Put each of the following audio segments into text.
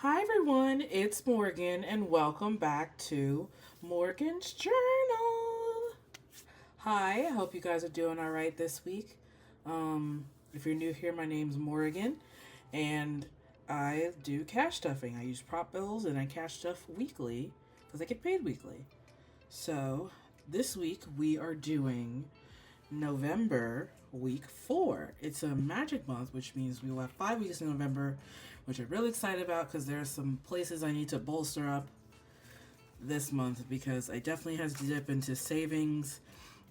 Hi everyone, it's Morgan and welcome back to Morgan's Journal. Hi, I hope you guys are doing all right this week. If you're new here, my name's Morrigan and I do cash stuffing. I use prop bills and I cash stuff weekly because I get paid weekly. So this week we are doing November week 4. It's a magic month, which means we will have 5 weeks in November, which I'm really excited about because there are some places I need to bolster up this month because I definitely had to dip into savings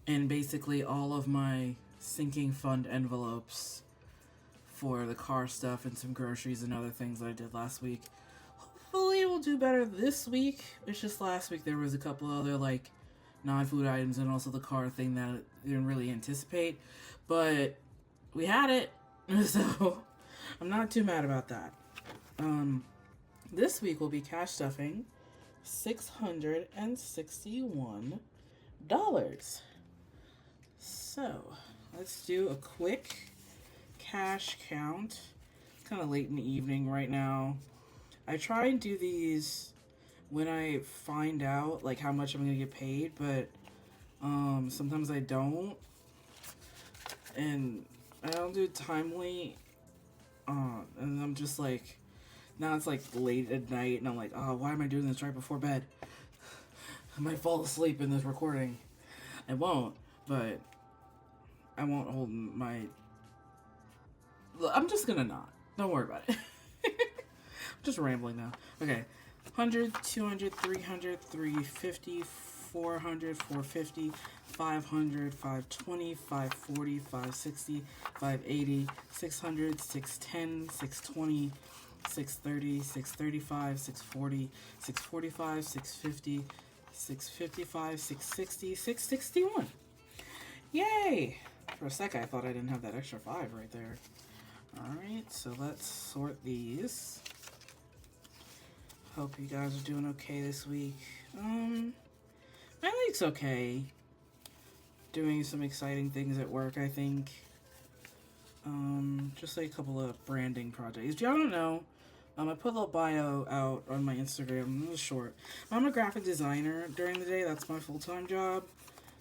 and basically all of my sinking fund envelopes for the car stuff and some groceries and other things that I did last week. Hopefully we'll do better this week. It's just last week there was a couple other like non-food items and also the car thing that I didn't really anticipate, but we had it, so I'm not too mad about that. This week we'll be cash stuffing $661. So let's do a quick cash count. It's kind of late in the evening right now. I try and do these when I find out like how much I'm gonna get paid, but sometimes I don't, and I don't do it timely, and I'm just like, now it's like late at night and I'm like, oh, why am I doing this right before bed? I might fall asleep in this recording. I won't, but I won't hold my, I'm just gonna not, don't worry about it. I'm just rambling now. Okay, 100, 200, 300, 350, 400, 450, 500, 520, 540, 560, 580, 600, 610, 620, 630, 635, 640, 645, 650, 655, 660, 661. Yay! For a sec I thought I didn't have that extra 5 right there. Alright, so let's sort these. Hope you guys are doing okay this week. My week's okay. Doing some exciting things at work, I think. Just like a couple of branding projects. If y'all don't know, I put a little bio out on my Instagram. It was short. I'm a graphic designer during the day. That's my full-time job.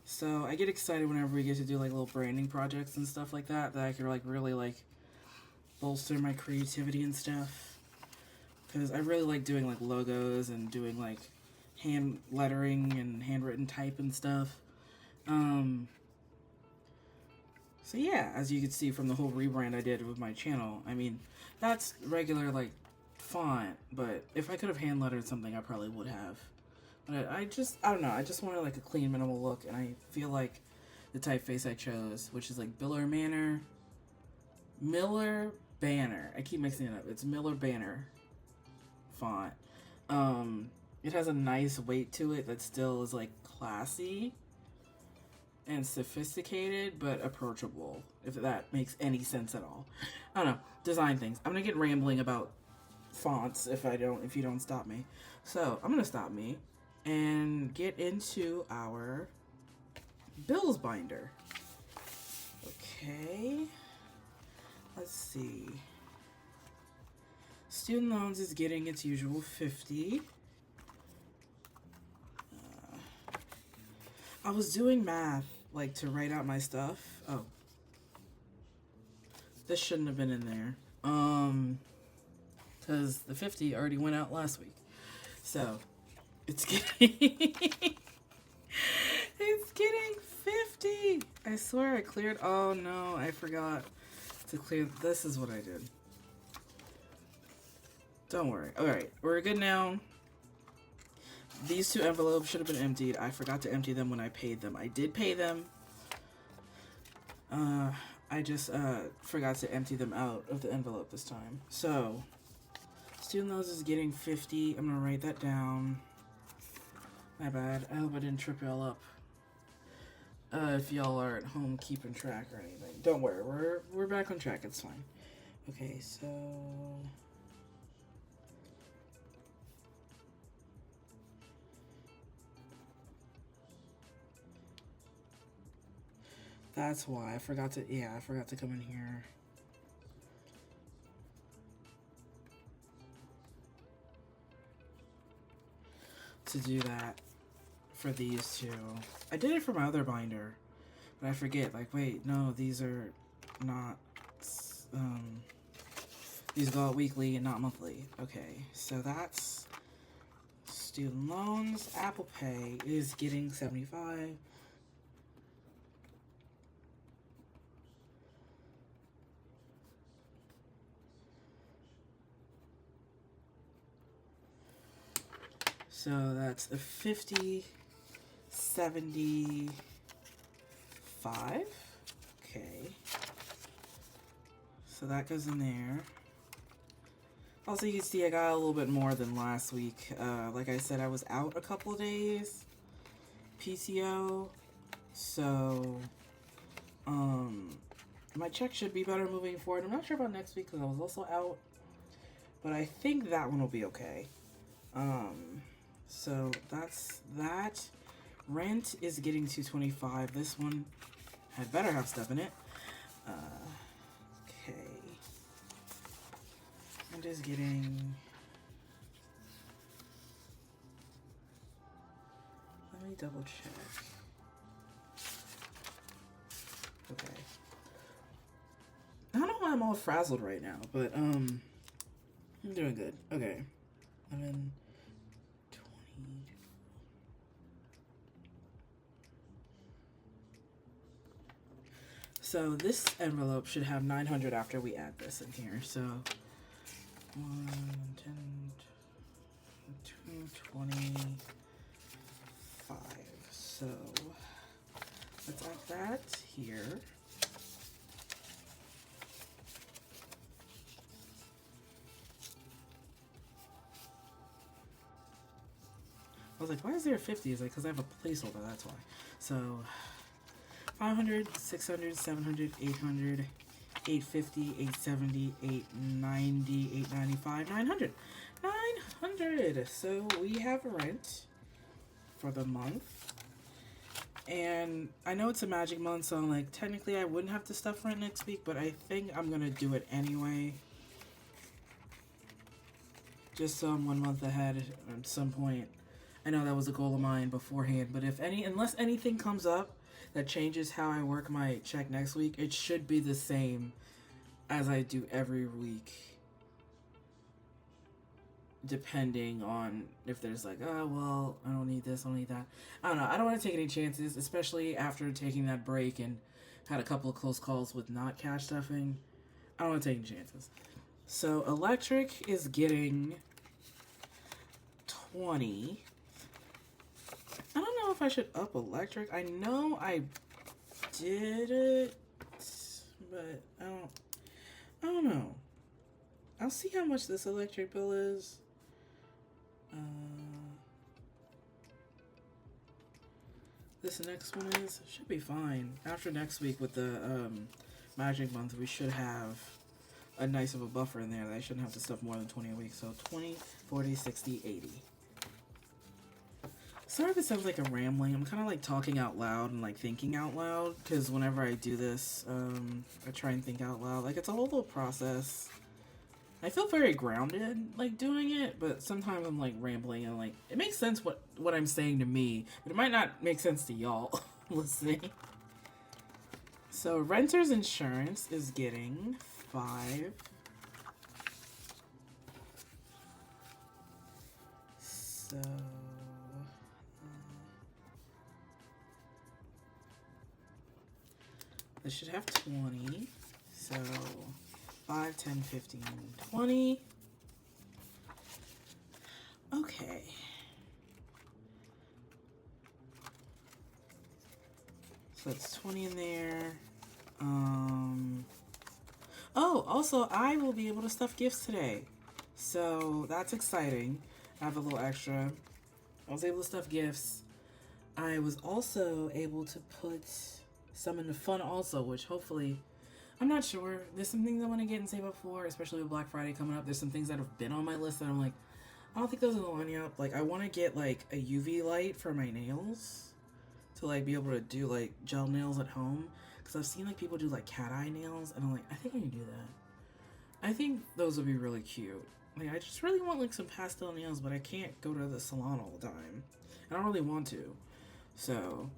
So I get excited whenever we get to do like little branding projects and stuff like that. That I can like really like bolster my creativity and stuff. Because I really like doing like logos and doing like hand lettering and handwritten type and stuff. So yeah, as you can see from the whole rebrand I did with my channel, I mean, that's regular like font, but if I could have hand lettered something, I probably would have. But I don't know, I just wanted like a clean, minimal look, and I feel like the typeface I chose, which is like Miller Banner. I keep mixing it up. It's Miller Banner font. It has a nice weight to it that still is like classy and sophisticated but approachable, if that makes any sense at all. I don't know, design things. I'm gonna get rambling about fonts if you don't stop me. So I'm gonna stop me and get into our bills binder. Okay, let's see. Student loans is getting its usual 50. I was doing math, like, to write out my stuff. Oh. This shouldn't have been in there. Because the 50 already went out last week. So, it's getting... it's getting 50! I swear I cleared... Oh, no, I forgot to clear... This is what I did. Don't worry. Alright, we're good now. These 2 envelopes should have been emptied. I forgot to empty them when I paid them. I did pay them. I just forgot to empty them out of the envelope this time. So, student loans is getting 50. I'm going to write that down. My bad. I hope I didn't trip y'all up. If y'all are at home keeping track or anything. Don't worry. We're back on track. It's fine. Okay, so... That's why I forgot to come in here. to do that for these two. I did it for my other binder, but I forget, like, wait, no, these are not, these go out weekly and not monthly. Okay, so that's student loans. Apple Pay is getting 75. So that's a 50, 75. Okay. So that goes in there. Also, you can see I got a little bit more than last week. Like I said, I was out a couple of days, PTO. So, my check should be better moving forward. I'm not sure about next week because I was also out. But I think that one will be okay. So that's that. Rent is getting $225. This one had better have stuff in it. Okay. Rent is getting. Let me double check. Okay. I don't know why I'm all frazzled right now, but I'm doing good. Okay. 11, 20. So this envelope should have 900 after we add this in here. So 1, 10, 225. So let's add that here. I was like, why is there 50? It's like, because I have a placeholder, that's why. So 500, 600, 700, 800, 850, 870, 890, 895, 900. 900. So we have rent for the month. And I know it's a magic month, so I'm like, technically I wouldn't have to stuff rent next week, but I think I'm going to do it anyway. Just so I'm 1 month ahead at some point. I know that was a goal of mine beforehand, but unless anything comes up that changes how I work my check next week, it should be the same as I do every week. Depending on if there's like, oh, well, I don't need this, I don't need that. I don't know. I don't want to take any chances, especially after taking that break and had a couple of close calls with not cash stuffing. I don't want to take any chances. So electric is getting 20. I don't know if I should up electric. I know I did it, but I don't know. I'll see how much this electric bill is. This next one should be fine. After next week with the magic month, we should have a nice of a buffer in there that I shouldn't have to stuff more than 20 a week. So 20, 40, 60, 80. Sorry if it sounds like I'm rambling. I'm kind of like talking out loud and like thinking out loud, because whenever I do this, I try and think out loud. Like, it's a whole little process. I feel very grounded like doing it, but sometimes I'm like rambling and like it makes sense what I'm saying to me, but it might not make sense to y'all listening. So renter's insurance is getting 5. So this should have 20. So 5, 10, 15, 20. Okay. So that's 20 in there. Oh, also, I will be able to stuff gifts today. So that's exciting. I have a little extra. I was able to stuff gifts. I was also able to put some in the fun also, which hopefully... I'm not sure. There's some things I want to get and save up for, especially with Black Friday coming up. There's some things that have been on my list that I'm like, I don't think those are the line up. Like, I want to get, like, a UV light for my nails to, like, be able to do, like, gel nails at home. Because I've seen, like, people do, like, cat eye nails, and I'm like, I think I can do that. I think those would be really cute. Like, I just really want like some pastel nails, but I can't go to the salon all the time. I don't really want to. So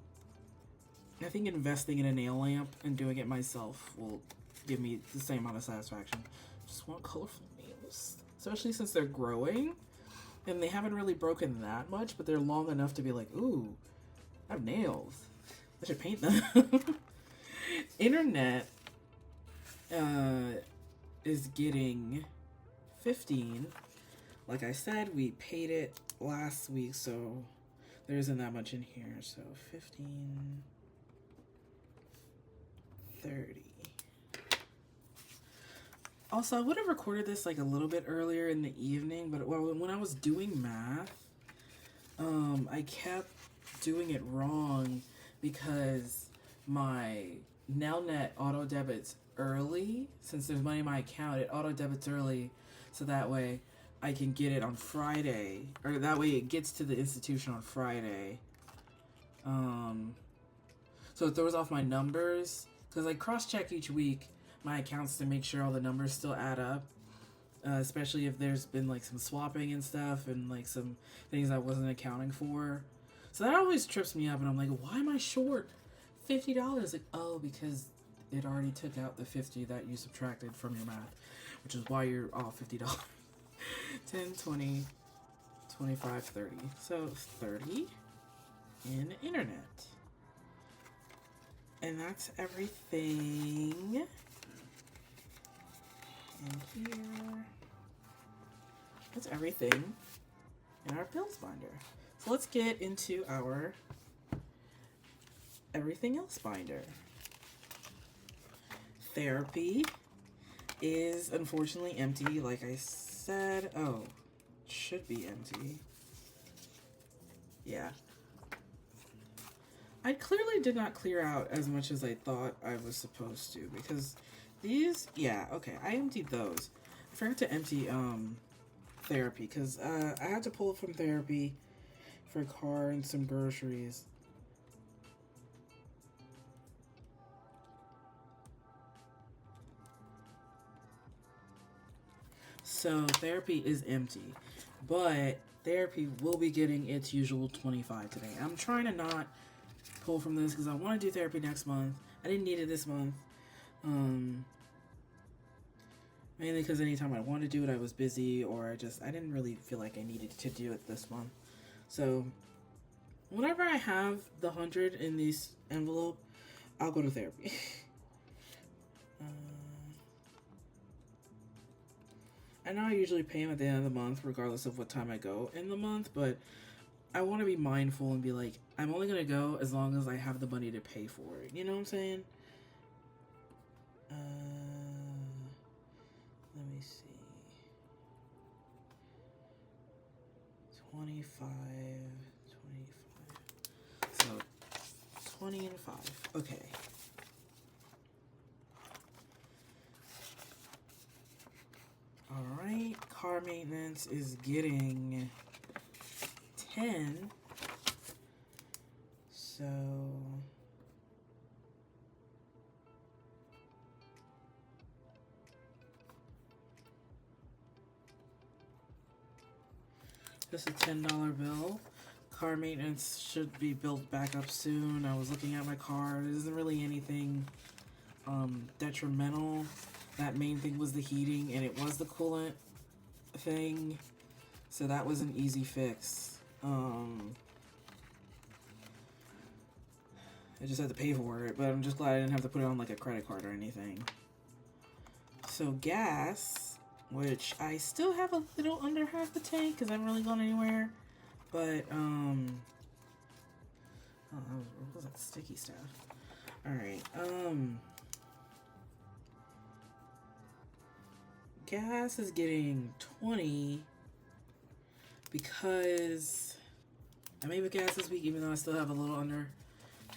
I think investing in a nail lamp and doing it myself will give me the same amount of satisfaction. Just want colorful nails, especially since they're growing and they haven't really broken that much, but they're long enough to be like, ooh, I have nails. I should paint them. Internet is getting 15. Like I said, we paid it last week, so there isn't that much in here. So 15, 30. Also, I would have recorded this like a little bit earlier in the evening, but when I was doing math, I kept doing it wrong because my Nelnet auto debits early. Since there's money in my account, it auto debits early, so that way I can get it on Friday, or that way it gets to the institution on Friday. So it throws off my numbers, because I cross-check each week my accounts to make sure all the numbers still add up, especially if there's been like some swapping and stuff and like some things I wasn't accounting for. So that always trips me up, and I'm like, why am I short $50? Like, oh, because it already took out the 50 that you subtracted from your math, which is why you're off $50. 10, 20, 25, 30. So 30 in internet. And that's everything in here. That's everything in our bills binder. So let's get into our everything else binder. Therapy is unfortunately empty, like I said. Oh, it should be empty. Yeah. I clearly did not clear out as much as I thought I was supposed to, because these, yeah, okay, I emptied those. I forgot to empty therapy, because I had to pull from therapy for a car and some groceries. So therapy is empty, but therapy will be getting its usual 25 today. I'm trying to not pull from this because I want to do therapy next month. I didn't need it this month. Mainly because anytime I wanted to do it, I was busy, or I didn't really feel like I needed to do it this month. So whenever I have the 100 in this envelope, I'll go to therapy. I know I usually pay them at the end of the month, regardless of what time I go in the month, but I want to be mindful and be like, I'm only going to go as long as I have the money to pay for it. You know what I'm saying? Let me see. 25. So, 20 and 5. Okay. Alright, car maintenance is getting 10. So this is a $10 bill. Car maintenance should be built back up soon. I was looking at my car. There isn't really anything detrimental. That main thing was the heating, and it was the coolant thing. So that was an easy fix. I just had to pay for it, but I'm just glad I didn't have to put it on like a credit card or anything. So gas, which I still have a little under half the tank because I haven't really gone anywhere. But, oh, what was that sticky stuff? Alright, gas is getting 20 because I made with gas this week, even though I still have a little under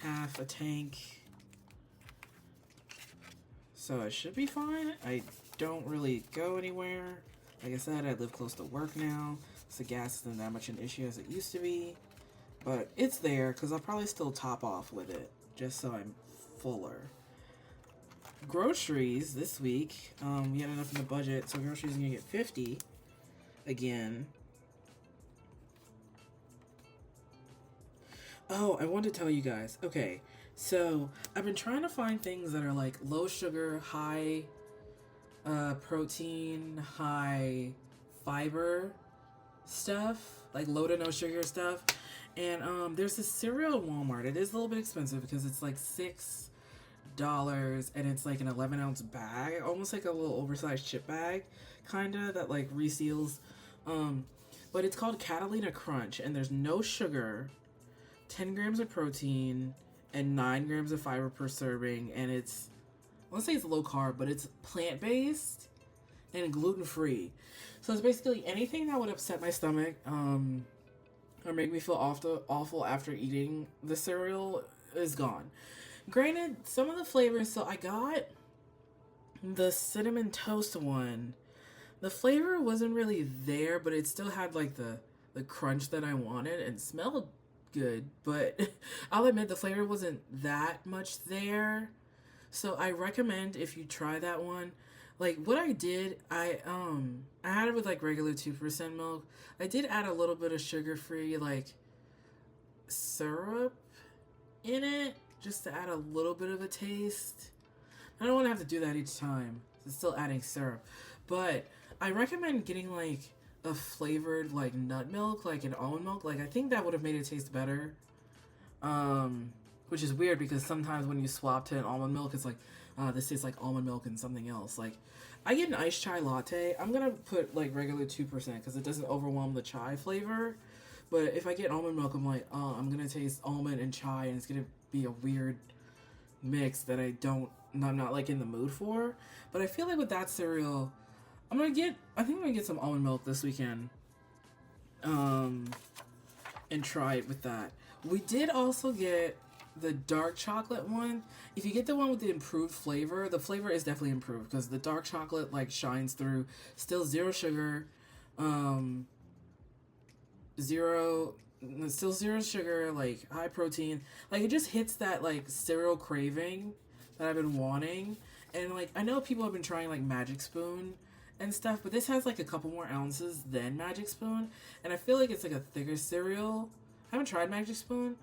half a tank. So it should be fine. I don't really go anywhere. Like I said, I live close to work now, so gas isn't that much an issue as it used to be. But it's there, because I'll probably still top off with it, just so I'm fuller. Groceries this week, we had enough in the budget, so groceries are going to get 50. again. Oh, I wanted to tell you guys. Okay, so I've been trying to find things that are like low sugar, high protein, high fiber stuff, like low to no sugar stuff. And there's this cereal at Walmart. It is a little bit expensive because it's like $6 and it's like an 11-ounce bag, almost like a little oversized chip bag, kinda, that like reseals. But it's called Catalina Crunch, and there's no sugar, 10 grams of protein, and 9 grams of fiber per serving. And it's, I want to say it's low carb, but it's plant based and gluten free. So it's basically anything that would upset my stomach, or make me feel awful after eating the cereal is gone. Granted, some of the flavors, so I got the cinnamon toast one. The flavor wasn't really there, but it still had like the crunch that I wanted and smelled good. But I'll admit the flavor wasn't that much there. So I recommend if you try that one. Like what I did, I had it with like regular 2% milk. I did add a little bit of sugar-free like syrup in it just to add a little bit of a taste. I don't want to have to do that each time. It's still adding syrup. But I recommend getting like a flavored like nut milk, like an almond milk. Like I think that would have made it taste better. Which is weird because sometimes when you swap to an almond milk, it's like, this tastes like almond milk and something else. Like, I get an iced chai latte. I'm gonna put like regular 2% because it doesn't overwhelm the chai flavor. But if I get almond milk, I'm like, oh, I'm gonna taste almond and chai, and it's gonna be a weird mix that I'm not like in the mood for. But I feel like with that cereal, I think I'm gonna get some almond milk this weekend. And try it with that. We did also get the dark chocolate one. If you get the one with the improved flavor, the flavor is definitely improved because the dark chocolate like shines through. Still zero sugar, still zero sugar, like high protein. Like it just hits that like cereal craving that I've been wanting. And like I know people have been trying like Magic Spoon and stuff, but this has like a couple more ounces than Magic Spoon, and I feel like it's like a thicker cereal. I haven't tried Magic Spoon,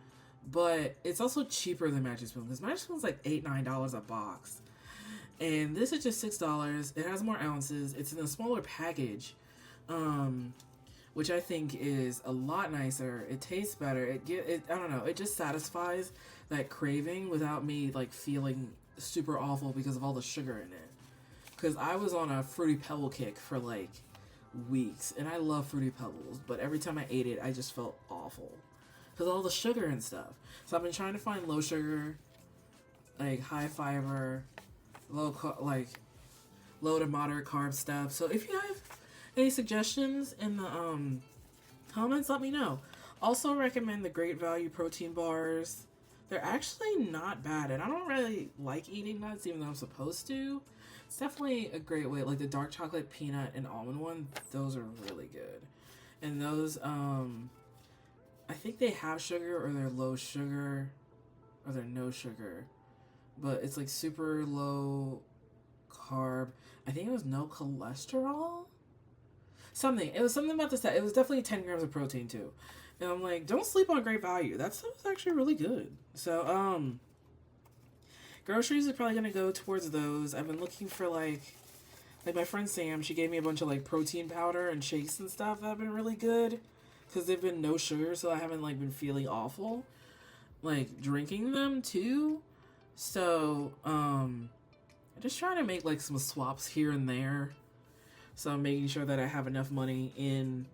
but it's also cheaper than Magic Spoon because Magic Spoon's like $8-9 a box, and this is just $6. It has more ounces. It's in a smaller package, which I think is a lot nicer. It tastes better. I don't know. It just satisfies that craving without me like feeling super awful because of all the sugar in it. Because I was on a Fruity Pebble kick for like weeks, and I love Fruity Pebbles, but every time I ate it, I just felt awful because all the sugar and stuff. So I've been trying to find low sugar, like high fiber, low to moderate carb stuff. So if you have any suggestions in the comments, let me know. Also recommend the Great Value protein bars. They're actually not bad, and I don't really like eating nuts, even though I'm supposed to. It's definitely a great way. Like the dark chocolate, peanut, and almond one, those are really good. And those, I think they have sugar, or they're low sugar, or they're no sugar. But it's like super low carb. I think it was no cholesterol? It was something about the set. It was definitely 10 grams of protein too. And I'm like, don't sleep on Great Value. That stuff is actually really good. So, groceries are probably gonna go towards those. I've been looking for like my friend Sam, she gave me a bunch of like protein powder and shakes and stuff that have been really good because they've been no sugar, so I haven't like been feeling awful like drinking them too. So I'm just trying to make like some swaps here and there. So I'm making sure that I have enough money in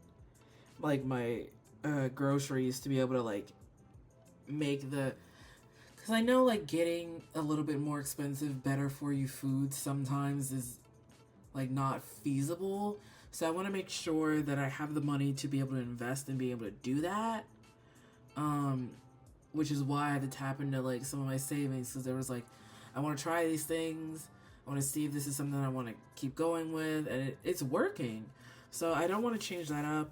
like my groceries to be able to like make the, because I know like getting a little bit more expensive, better for you food sometimes is like not feasible. So I want to make sure that I have the money to be able to invest and be able to do that. Which is why I had to tap into like some of my savings, because there was like, I want to try these things. I want to see if this is something I want to keep going with, and it's working. So I don't want to change that up.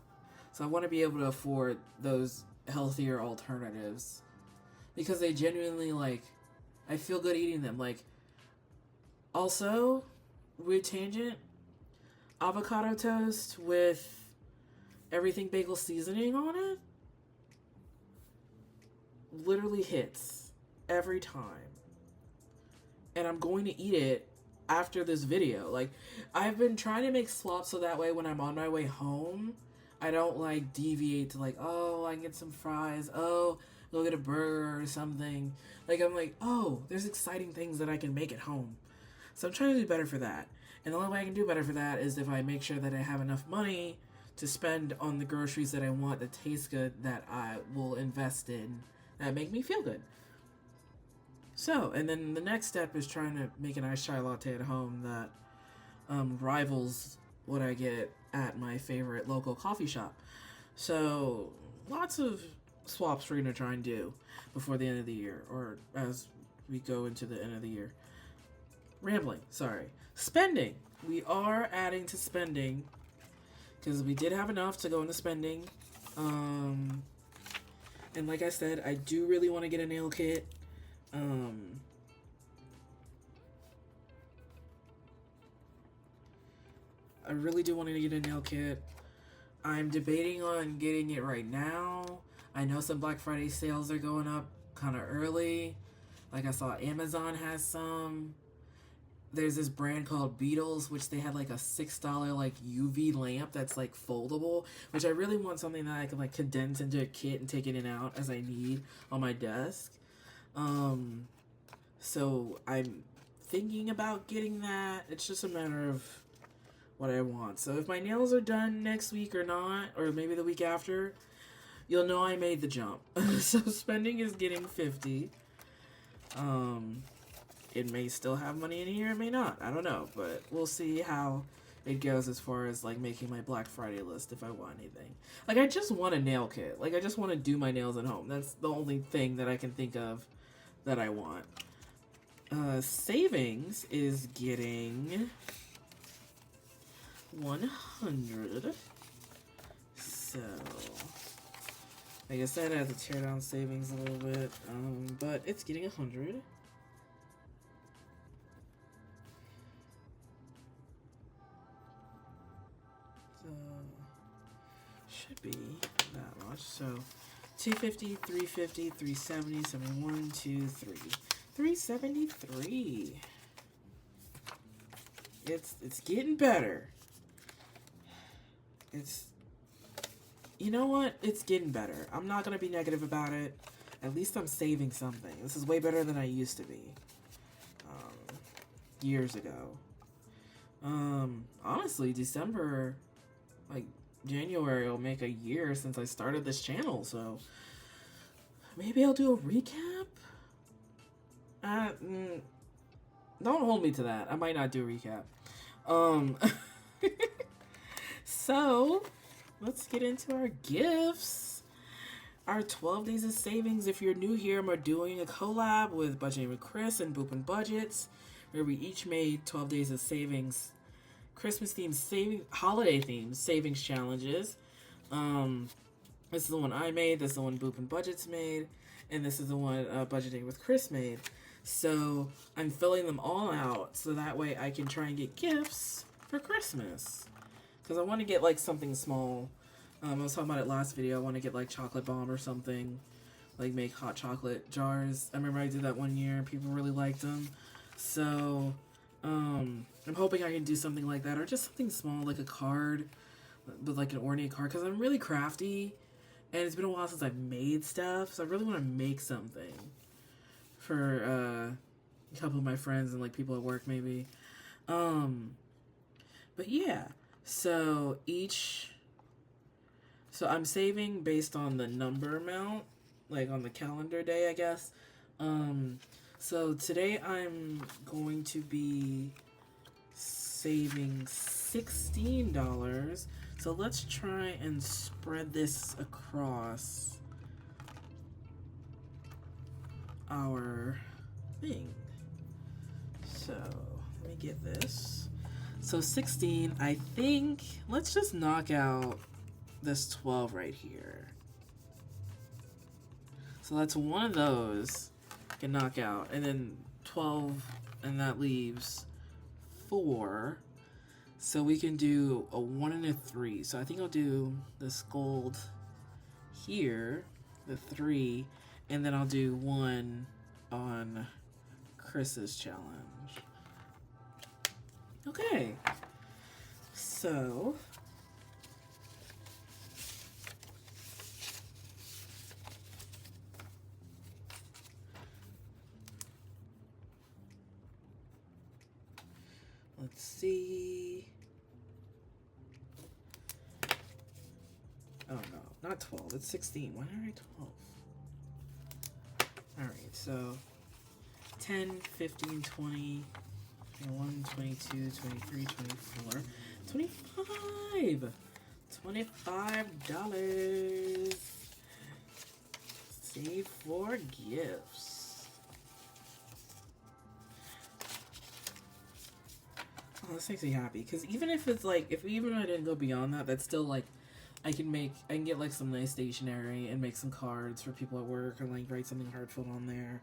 So I want to be able to afford those healthier alternatives because they genuinely like, I feel good eating them. Like, also, weird tangent, avocado toast with everything bagel seasoning on it literally hits every time. And I'm going to eat it after this video. Like, I've been trying to make swaps so that way when I'm on my way home, I don't like deviate to like, oh, I can get some fries. Oh, go get a burger or something. Like, I'm like, oh, there's exciting things that I can make at home. So I'm trying to do better for that. And the only way I can do better for that is if I make sure that I have enough money to spend on the groceries that I want that taste good, that I will invest in, that make me feel good. So, and then the next step is trying to make an iced chai latte at home that rivals what I get at my favorite local coffee shop. So, lots of swaps we're going to try and do before the end of the year, or as we go into the end of the year. Rambling, sorry. Spending. We are adding to spending because we did have enough to go into spending. And like I said, I do really want to get a nail kit. I really do want to get a nail kit. I'm debating on getting it right now. I know some Black Friday sales are going up kind of early. Like, I saw Amazon has some. There's this brand called Beetles, which they had like a $6 like UV lamp that's like foldable, which I really want something that I can like condense into a kit and take it in and out as I need on my desk. So I'm thinking about getting that. It's just a matter of what I want. So if my nails are done next week or not, or maybe the week after, you'll know I made the jump. So spending is getting 50. It may still have money in here, it may not. I don't know, but we'll see how it goes as far as like making my Black Friday list if I want anything. Like, I just want a nail kit. Like, I just want to do my nails at home. That's the only thing that I can think of that I want. Savings is getting 100. So, like I said, I had to tear down savings a little bit, but it's getting 100. Should be that much. So 250, 350, 370, 71, 2, 3. 373. It's getting better. You know what? It's getting better. I'm not gonna be negative about it. At least I'm saving something. This is way better than I used to be. Years ago. Honestly, December, like, January will make a year since I started this channel, so maybe I'll do a recap? Don't hold me to that. I might not do a recap. So, let's get into our gifts. Our 12 Days of Savings. If you're new here, we're doing a collab with Budgeting with Chris and Boopin' Budgets, where we each made 12 Days of Savings Christmas themed saving, holiday themed savings challenges. This is the one I made, this is the one Boop and Budgets made, and this is the one Budgeting with Chris made. So I'm filling them all out so that way I can try and get gifts for Christmas. Because I want to get like something small. I was talking about it last video. I want to get like chocolate bomb or something. Like make hot chocolate jars. I remember I did that one year. People really liked them. So I'm hoping I can do something like that, or just something small, like a card, but like an ornate card, because I'm really crafty, and it's been a while since I've made stuff, so I really want to make something for a couple of my friends and like people at work maybe. But yeah, so I'm saving based on the number amount, like on the calendar day, I guess. So today I'm going to be saving $16. So let's try and spread this across our thing. So let me get this. So 16, I think, let's just knock out this 12 right here. So that's one of those. Can knock out, and then 12, and that leaves 4. So we can do a 1 and a 3. So I think I'll do this gold here, the 3, and then I'll do 1 on Chris's challenge. Okay. So let's see. Oh no, not 12. It's 16. Why did I write 12? Alright, so 10, 15, 20, 21, 22, 23, 24, 25. $25. Save for gifts. Oh, this makes me happy because even if it's like, even if I didn't go beyond that, that's still like, I can get like some nice stationery and make some cards for people at work or like write something heartfelt on there.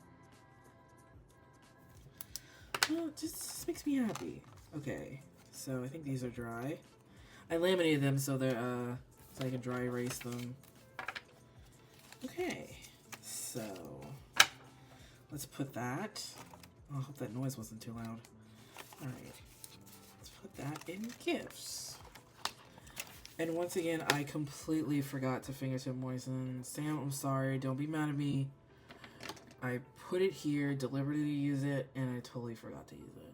Well, it just makes me happy. Okay, so I think these are dry. I laminated them so they're so I can dry erase them. Okay, so let's put that. Oh, I hope that noise wasn't too loud. All right, let's put that in gifts. And once again, I completely forgot to fingertip moisten. Sam, I'm sorry. Don't be mad at me. I put it here, deliberately use it, and I totally forgot to use it.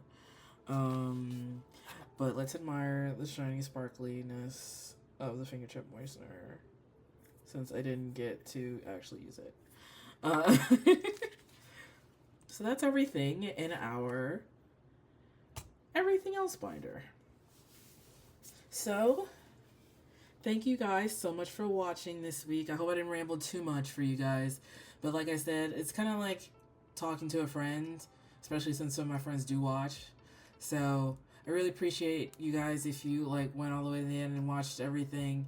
But let's admire the shiny sparkliness of the fingertip moistener, since I didn't get to actually use it. So that's everything in our everything else binder. So thank you guys so much for watching this week. I hope I didn't ramble too much for you guys. But like I said, it's kind of like talking to a friend, especially since some of my friends do watch. So I really appreciate you guys if you like went all the way to the end and watched everything.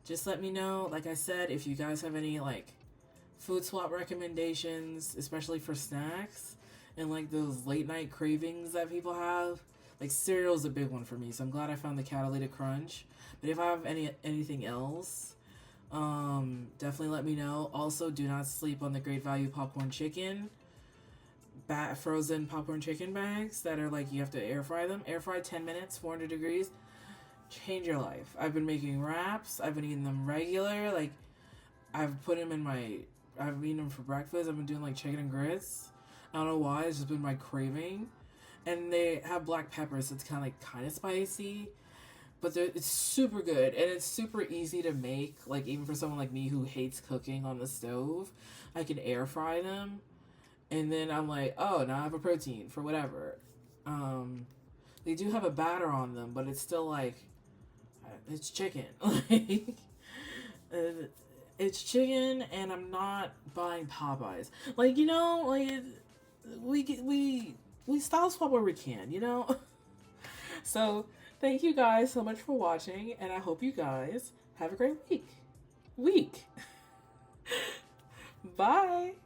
Just let me know, like I said, if you guys have any like food swap recommendations, especially for snacks and like those late night cravings that people have. Like cereal's a big one for me, so I'm glad I found the Catalytic Crunch. But if I have anything else, definitely let me know. Also, do not sleep on the Great Value popcorn chicken, frozen popcorn chicken bags that are like you have to air fry them. Air fry 10 minutes, 400 degrees. Change your life. I've been making wraps. I've been eating them regular. Like I've eaten them for breakfast. I've been doing like chicken and grits. I don't know why. It's just been my craving. And they have black pepper, so it's kind of spicy. But it's super good, and it's super easy to make. Like, even for someone like me who hates cooking on the stove, I can air fry them. And then I'm like, oh, now I have a protein for whatever. They do have a batter on them, but it's still like, it's chicken. Like, it's chicken, and I'm not buying Popeyes. Like, you know, like, we style swap where we can, you know? So, thank you guys so much for watching, and I hope you guys have a great week. Bye!